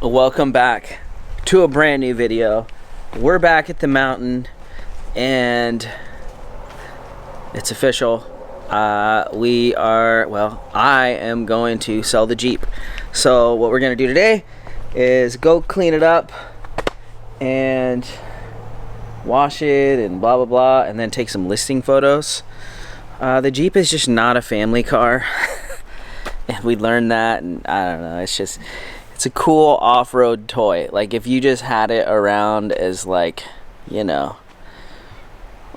Welcome back to a brand new video. We're back at the mountain and it's official. I am going to sell the Jeep. So what we're gonna do today is go clean it up and wash it and blah blah blah, and then take some listing photos. The Jeep is just not a family car. And we learned that, and I don't know, it's a cool off-road toy. Like, if you just had it around as, like, you know,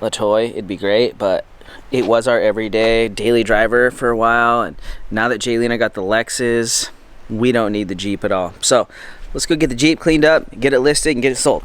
a toy, it'd be great, but it was our everyday daily driver for a while, and now that Jaylena got the Lexus, we don't need the Jeep at all. So let's go get the Jeep cleaned up, get it listed, and get it sold.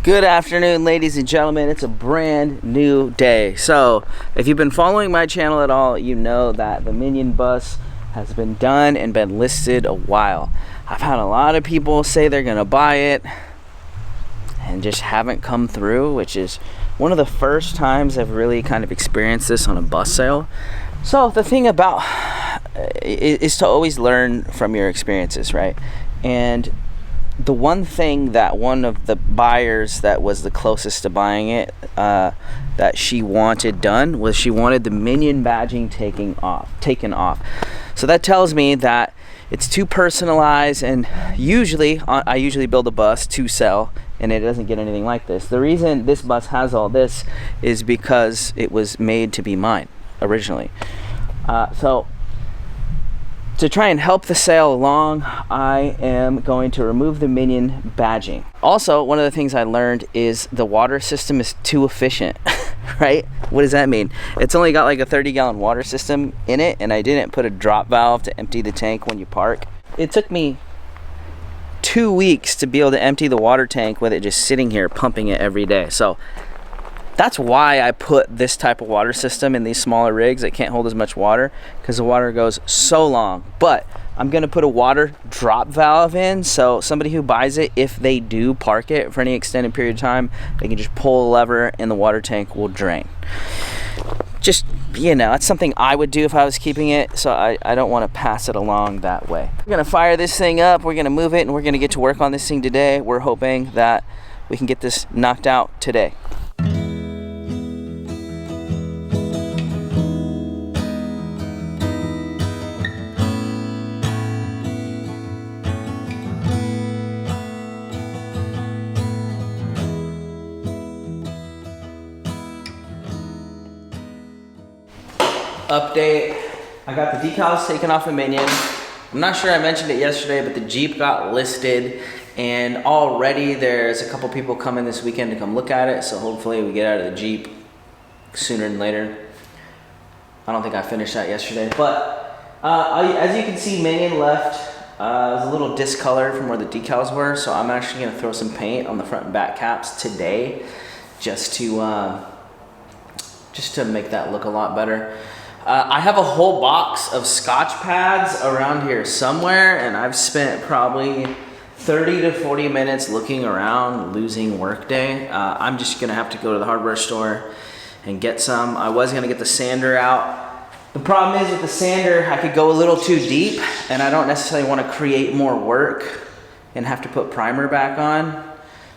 Good afternoon, ladies and gentlemen. It's a brand new day. So if you've been following my channel at all, you know that the Minion bus has been done and been listed a while. I've had a lot of people say they're gonna buy it and just haven't come through, which is one of the first times I've really kind of experienced this on a bus sale. So the thing about is to always learn from your experiences, right? And the one thing that one of the buyers that was the closest to buying it that she wanted done was she wanted the Minion badging taken off. So that tells me that it's too personalized, and I usually build a bus to sell and it doesn't get anything like this. The reason this bus has all this is because it was made to be mine originally. So to try and help the sale along, I am going to remove the Minion badging. Also, one of the things I learned is the water system is too efficient, right? What does that mean? It's only got like a 30-gallon water system in it, and I didn't put a drop valve to empty the tank when you park. It took me 2 weeks to be able to empty the water tank with it just sitting here pumping it every day. So that's why I put this type of water system in these smaller rigs that can't hold as much water, because the water goes so long. But I'm gonna put a water drop valve in, so somebody who buys it, if they do park it for any extended period of time, they can just pull a lever and the water tank will drain. Just, you know, that's something I would do if I was keeping it, so I don't want to pass it along that way. We're gonna fire this thing up, we're gonna move it, and we're gonna get to work on this thing today. We're hoping that we can get this knocked out today. Update, I got the decals taken off of Minion. I'm not sure I mentioned it yesterday, but the Jeep got listed, and already there's a couple people coming this weekend to come look at it, so hopefully we get out of the Jeep sooner than later. I don't think I finished that yesterday, but as you can see, Minion left it was a little discolored from where the decals were, so I'm actually gonna throw some paint on the front and back caps today just to make that look a lot better. I have a whole box of Scotch pads around here somewhere, and I've spent probably 30 to 40 minutes looking around, losing work day. I'm just gonna have to go to the hardware store and get some. I was gonna get the sander out. The problem is with the sander, I could go a little too deep and I don't necessarily wanna create more work and have to put primer back on.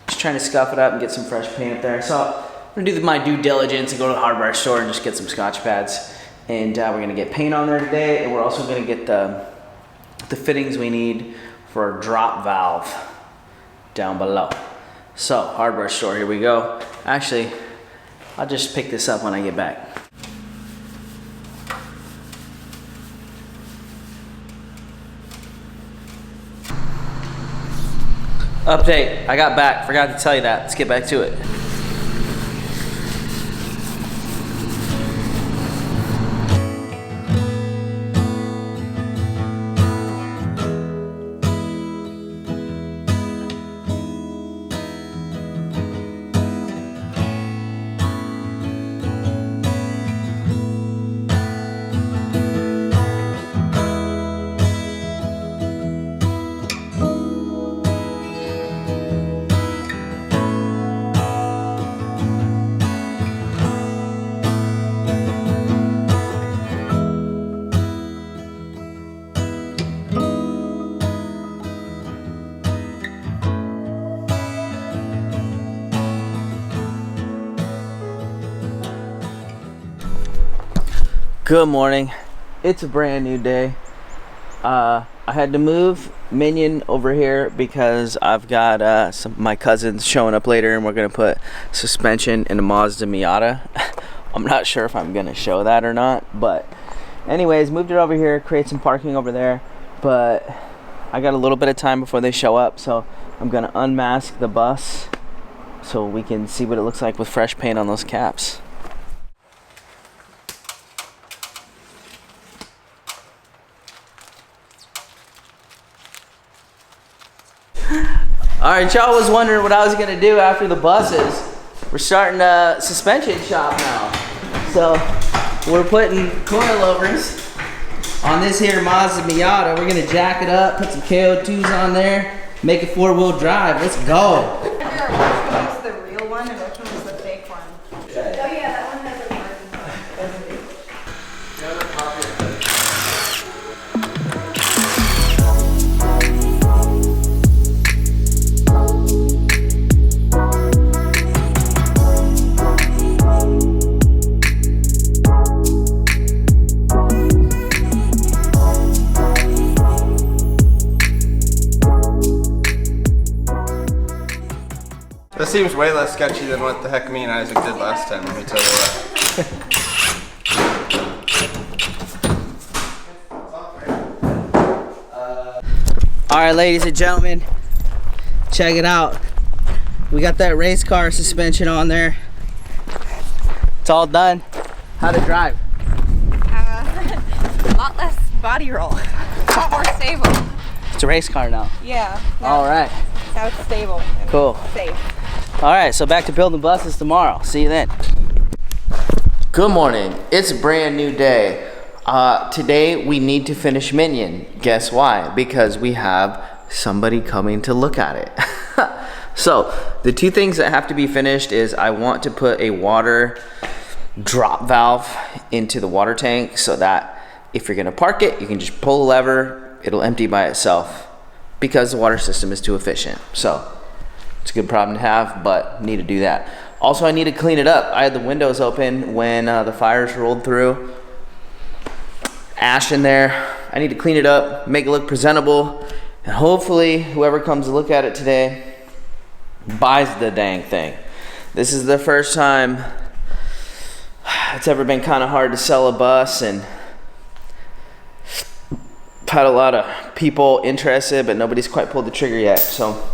Just trying to scuff it up and get some fresh paint up there. So I'm gonna do my due diligence and go to the hardware store and just get some Scotch pads. And we're gonna get paint on there today, and we're also gonna get the fittings we need for a drop valve down below. So, hardware store, here we go. Actually, I'll just pick this up when I get back. Update, I got back, forgot to tell you that. Let's get back to it. Good morning. It's a brand new day. I had to move Minion over here because I've got my cousins showing up later, and we're gonna put suspension in a Mazda Miata. I'm not sure if I'm gonna show that or not, but anyways, moved it over here, create some parking over there, but I got a little bit of time before they show up, so I'm gonna unmask the bus so we can see what it looks like with fresh paint on those caps. All right, y'all was wondering what I was gonna do after the buses. We're starting a suspension shop now. So we're putting coilovers on this here Mazda Miata. We're gonna jack it up, put some KO2s on there, make it 4-wheel drive. Let's go. Which one was the real one and which one was the fake one? Okay. Oh yeah, that one has a marking on it. This seems way less sketchy than what the heck me and Isaac did last time, let me tell you that. Alright, ladies and gentlemen, check it out. We got that race car suspension on there. It's all done. How to drive? A lot less body roll. A lot more stable. It's a race car now. Yeah. Alright. Now it's stable. And Cool. safe. Alright, so back to building buses tomorrow. See you then. Good morning. It's a brand new day. Today we need to finish Minion. Guess why? Because we have somebody coming to look at it. So the two things that have to be finished is I want to put a water drop valve into the water tank so that if you're gonna park it, you can just pull a lever, it'll empty by itself because the water system is too efficient. So it's a good problem to have, but need to do that. Also, I need to clean it up. I had the windows open when the fires rolled through. Ash in there. I need to clean it up, make it look presentable, and hopefully whoever comes to look at it today buys the dang thing. This is the first time it's ever been kind of hard to sell a bus, and I've had a lot of people interested, but nobody's quite pulled the trigger yet. So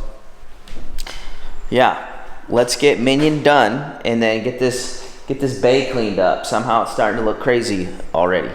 yeah, let's get Minion done and then get this bay cleaned up. Somehow it's starting to look crazy already.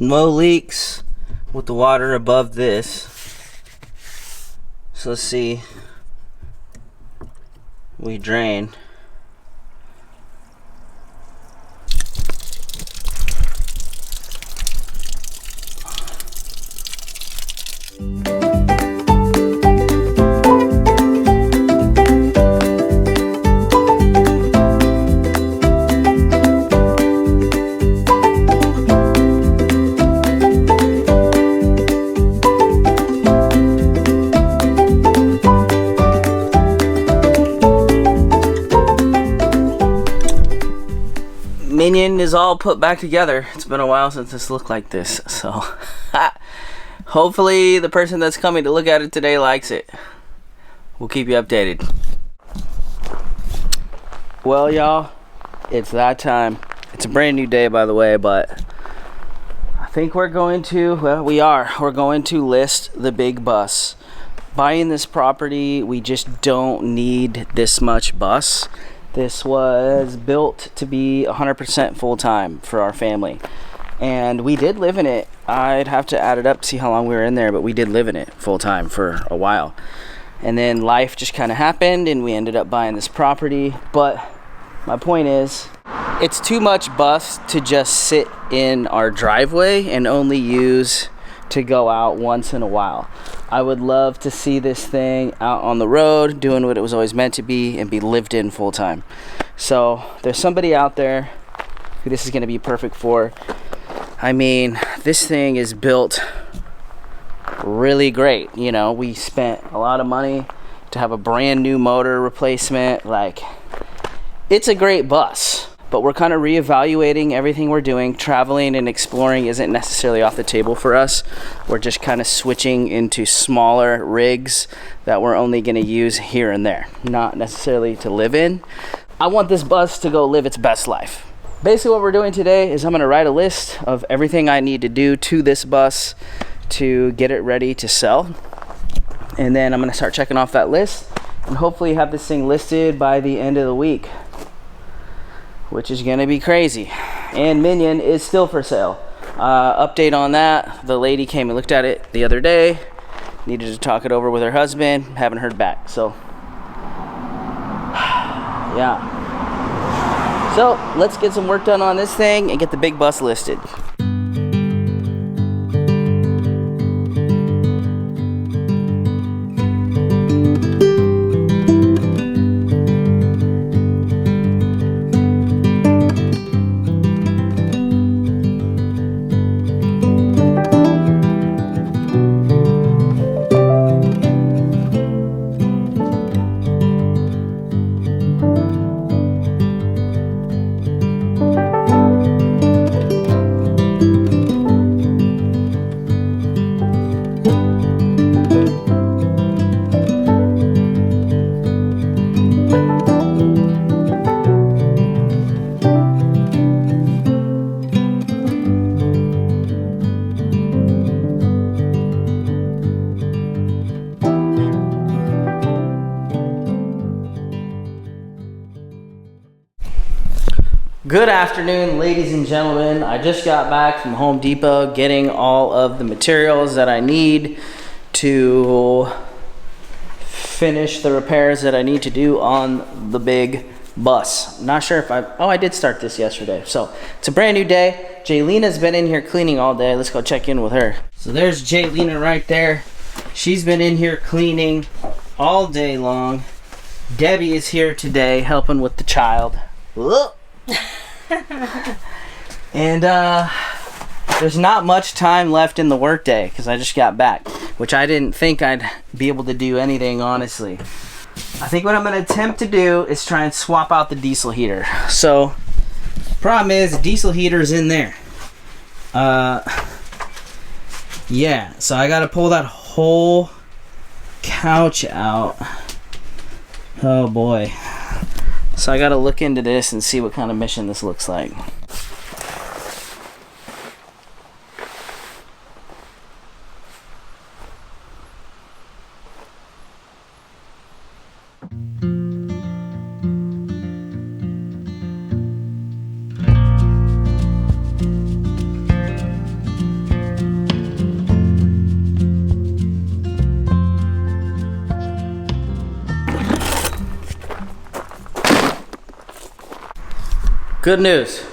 No leaks with the water above this. So let's see. We drain. Minion is all put back together. It's been a while since this looked like this, so hopefully the person that's coming to look at it today likes it. We'll keep you updated. Well, y'all, it's that time. It's a brand new day, by the way, but I think we're going to, well, we're going to list the big bus. Buying this property, we just don't need this much bus. This was built to be 100% full-time for our family. And we did live in it. I'd have to add it up to see how long we were in there, but we did live in it full-time for a while. And then life just kind of happened and we ended up buying this property. But my point is, it's too much bus to just sit in our driveway and only use to go out once in a while. I would love to see this thing out on the road doing what it was always meant to be and be lived in full time. So there's somebody out there who this is going to be perfect for. I mean, this thing is built really great. You know, we spent a lot of money to have a brand new motor replacement. Like, it's a great bus. But we're kind of reevaluating everything we're doing. Traveling and exploring isn't necessarily off the table for us. We're just kind of switching into smaller rigs that we're only going to use here and there, not necessarily to live in. I want this bus to go live its best life. Basically what we're doing today is I'm going to write a list of everything I need to do to this bus to get it ready to sell. And then I'm going to start checking off that list and hopefully have this thing listed by the end of the week, which is gonna be crazy. And Minion is still for sale. Update on that, the lady came and looked at it the other day, needed to talk it over with her husband, haven't heard back, so yeah. So let's get some work done on this thing and get the big bus listed. Good afternoon, ladies and gentlemen. I just got back from Home Depot getting all of the materials that I need to finish the repairs that I need to do on the big bus. Not sure if I did start this yesterday. So it's a brand new day. Jaylina's been in here cleaning all day. Let's go check in with her. So there's Jaylina right there. She's been in here cleaning all day long. Debbie is here today helping with the child. Whoa. And there's not much time left in the workday because I just got back, which I didn't think I'd be able to do anything, honestly. I think what I'm going to attempt to do is try and swap out the diesel heater. So problem is the diesel heater's in there. Yeah, so I got to pull that whole couch out. Oh boy. So I gotta look into this and see what kind of mission this looks like. Good news.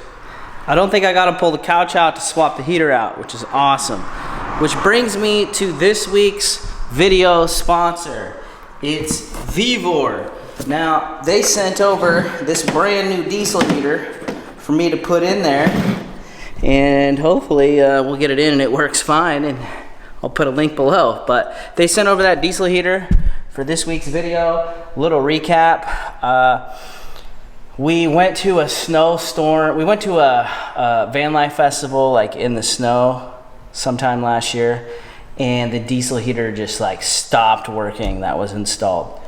I don't think I gotta pull the couch out to swap the heater out, which is awesome. Which brings me to this week's video sponsor. It's Vevor. Now, they sent over this brand new diesel heater for me to put in there, and hopefully we'll get it in and it works fine, and I'll put a link below. But they sent over that diesel heater for this week's video. Little recap. We went to a snowstorm. We went to a van life festival like in the snow sometime last year, and the diesel heater just like stopped working that was installed.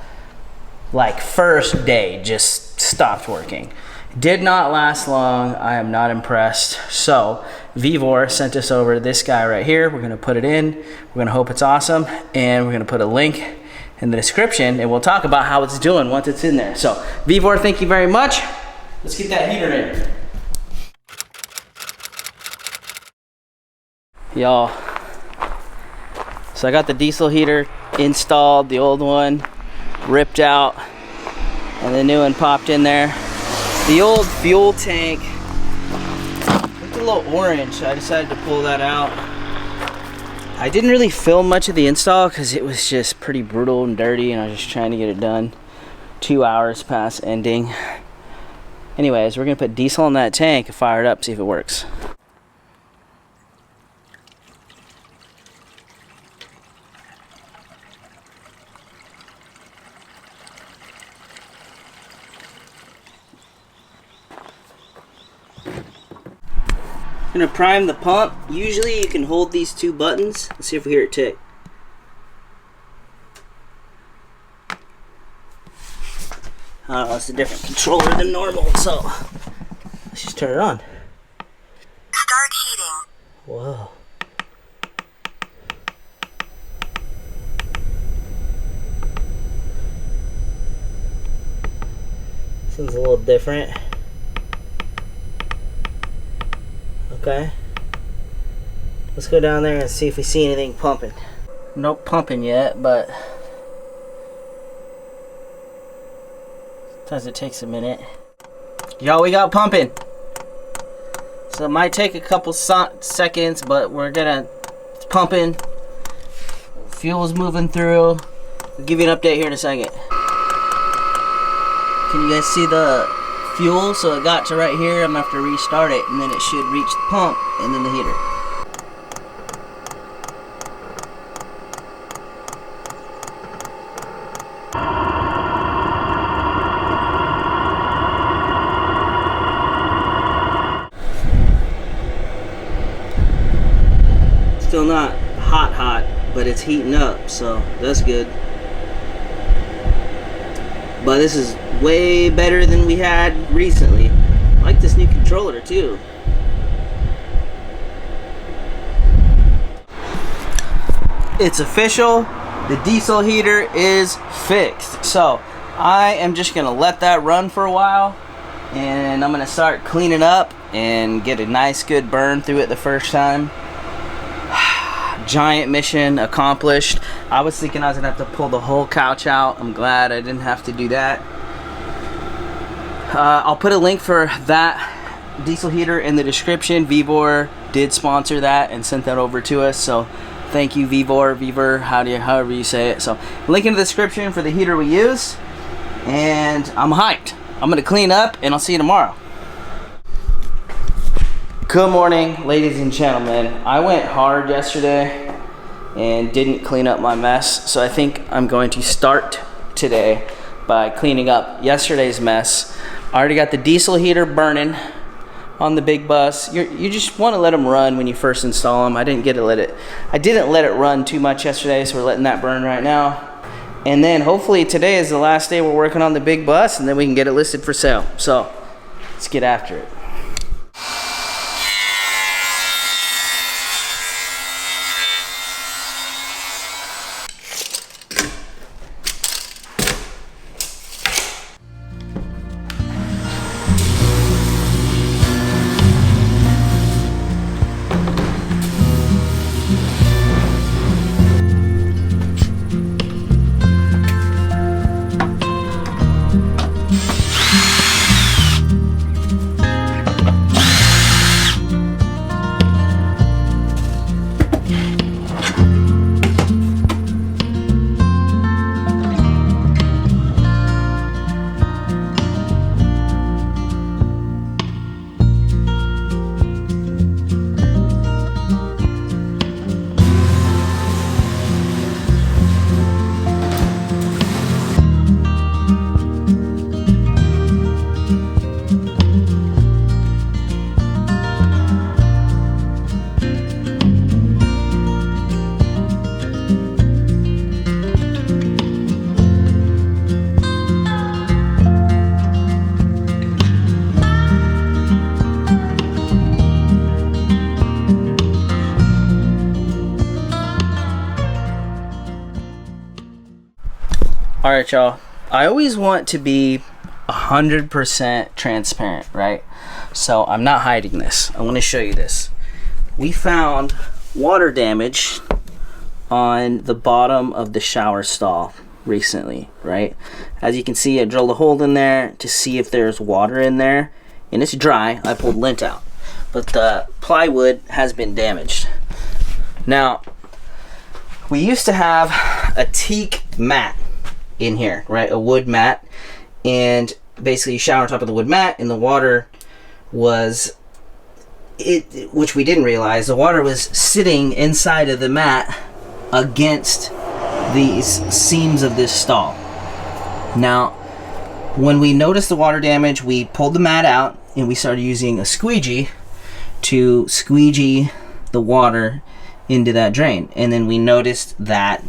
Like first day, just stopped working. Did not last long. I am not impressed. So Vevor sent us over this guy right here. We're gonna put it in. We're gonna hope it's awesome, and we're gonna put a link in the description, and we'll talk about how it's doing once it's in there. So Vevor, thank you very much. Let's get that heater in. Y'all, so I got the diesel heater installed, the old one ripped out, and the new one popped in there. The old fuel tank looked a little orange, so I decided to pull that out. I didn't really film much of the install because it was just pretty brutal and dirty, and I was just trying to get it done. 2 hours past ending. Anyways, we're gonna put diesel in that tank and fire it up, see if it works. I'm gonna prime the pump. Usually you can hold these two buttons. Let's see if we hear it tick. Oh, it's a different controller than normal, so let's just turn it on. Start heating. Whoa. Seems a little different. Okay. Let's go down there and see if we see anything pumping. No pumping yet, but sometimes it takes a minute. Y'all, we got pumping. So it might take a couple seconds, but it's pumping. Fuel's moving through. I'll give you an update here in a second. Can you guys see the fuel? So it got to right here. I'm gonna have to restart it, and then it should reach the pump and then the heater. Still not hot, but it's heating up, so that's good. But this is way better than we had recently. I like this new controller too. It's official. The diesel heater is fixed. So I am just gonna let that run for a while, and I'm gonna start cleaning up and get a nice good burn through it the first time. Giant mission accomplished. I was thinking I was gonna have to pull the whole couch out. I'm glad I didn't have to do that. I'll put a link for that diesel heater in the description. Vevor did sponsor that and sent that over to us, so thank you, Vevor, however you say it. So link in the description for the heater we use, and I'm hyped. I'm gonna clean up, and I'll see you tomorrow. Good morning, ladies and gentlemen. I went hard yesterday and didn't clean up my mess, so I think I'm going to start today by cleaning up yesterday's mess. I already got the diesel heater burning on the big bus. You just want to let them run when you first install them. I didn't let it run too much yesterday, so we're letting that burn right now. And then hopefully today is the last day we're working on the big bus, and then we can get it listed for sale. So let's get after it. Alright, y'all. I always want to be 100% transparent, right? So I'm not hiding this. I want to show you this. We found water damage on the bottom of the shower stall recently, right? As you can see, I drilled a hole in there to see if there's water in there, and it's dry. I pulled lint out, but the plywood has been damaged. Now, we used to have a teak mat in here, right? A wood mat, and basically you shower on top of the wood mat, and the water was which we didn't realize, the water was sitting inside of the mat against these seams of this stall. Now, when we noticed the water damage, we pulled the mat out and we started using a squeegee to squeegee the water into that drain. And then we noticed that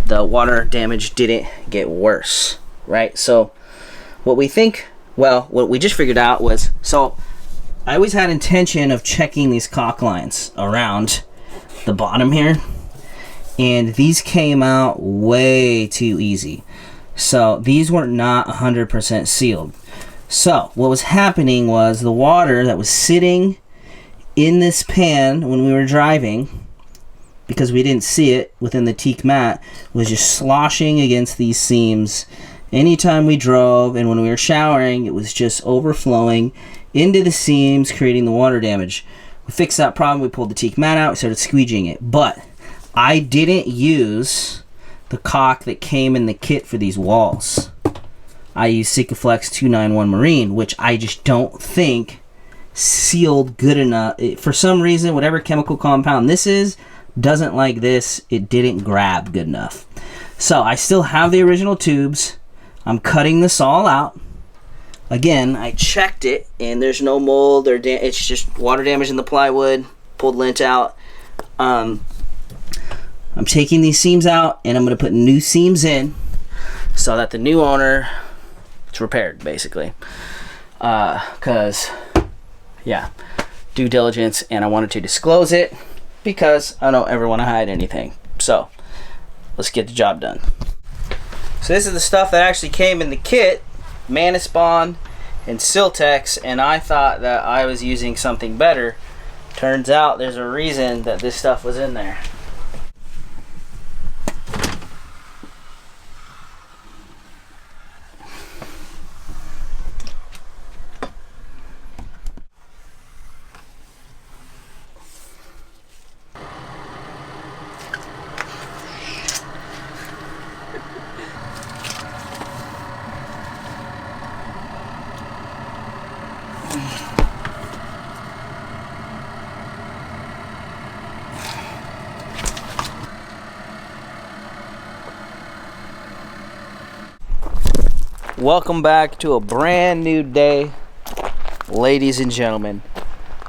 the water damage didn't get worse, right? So what we just figured out was, so I always had intention of checking these caulk lines around the bottom here, and these came out way too easy. So these were not 100% sealed. So what was happening was the water that was sitting in this pan when we were driving, because we didn't see it within the teak mat, was just sloshing against these seams anytime we drove, and when we were showering, it was just overflowing into the seams, creating the water damage. We fixed that problem. We pulled the teak mat out. We started squeegeeing it. But I didn't use the caulk that came in the kit for these walls. I used Sikaflex 291 Marine, which I just don't think sealed good enough. For some reason, whatever chemical compound this is, doesn't like this. It didn't grab good enough. So I still have the original tubes. I'm cutting this all out. Again, I checked it, and there's no mold or it's just water damage in the plywood. Pulled lint out. I'm taking these seams out, and I'm going to put new seams in so that the new owner, it's repaired, basically. Because, yeah, due diligence, and I wanted to disclose it because I don't ever want to hide anything. So, let's get the job done. So this is the stuff that actually came in the kit. Manispon and Siltex, and I thought that I was using something better. Turns out there's a reason that this stuff was in there. Welcome back to a brand new day, ladies and gentlemen.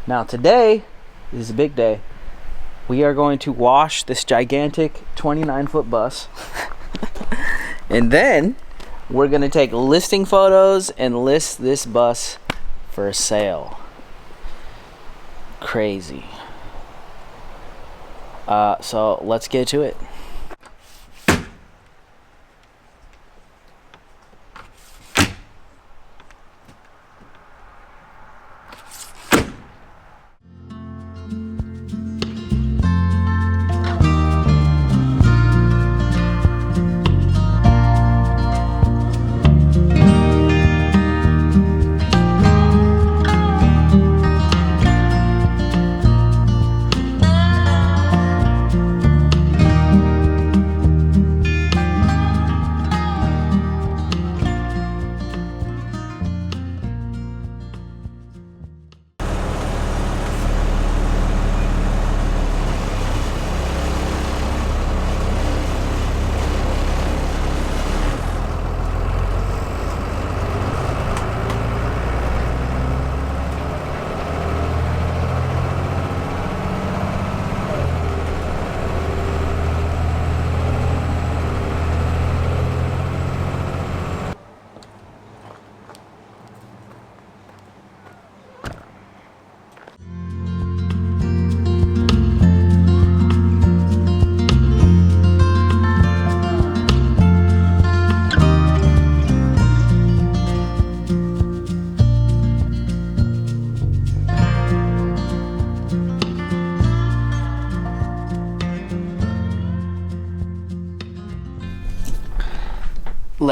Now today is a big day. We are going to wash this gigantic 29-foot bus. And then we're going to take listing photos and list this bus for sale. Crazy. So let's get to it.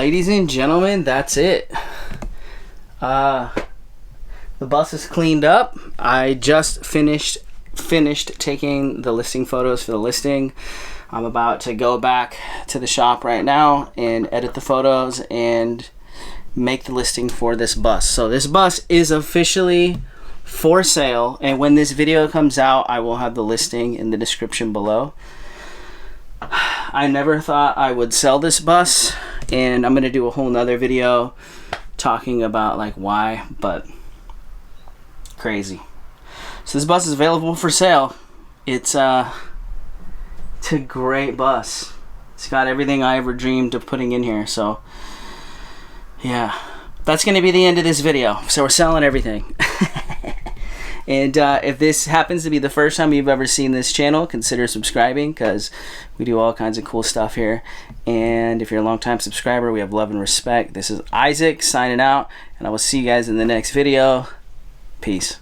ladies and gentlemen, that's it. The bus is cleaned up. I just finished taking the listing photos for the listing. I'm about to go back to the shop right now and edit the photos and make the listing for this bus. So this bus is officially for sale, and when this video comes out, I will have the listing in the description below. I never thought I would sell this bus, and I'm gonna do a whole nother video talking about like why, but crazy. So this bus is available for sale. It's a great bus. It's got everything I ever dreamed of putting in here. So yeah, that's gonna be the end of this video. So we're selling everything. And if this happens to be the first time you've ever seen this channel, consider subscribing, because we do all kinds of cool stuff here. And if you're a long-time subscriber, we have love and respect. This is Isaac signing out, and I will see you guys in the next video. Peace.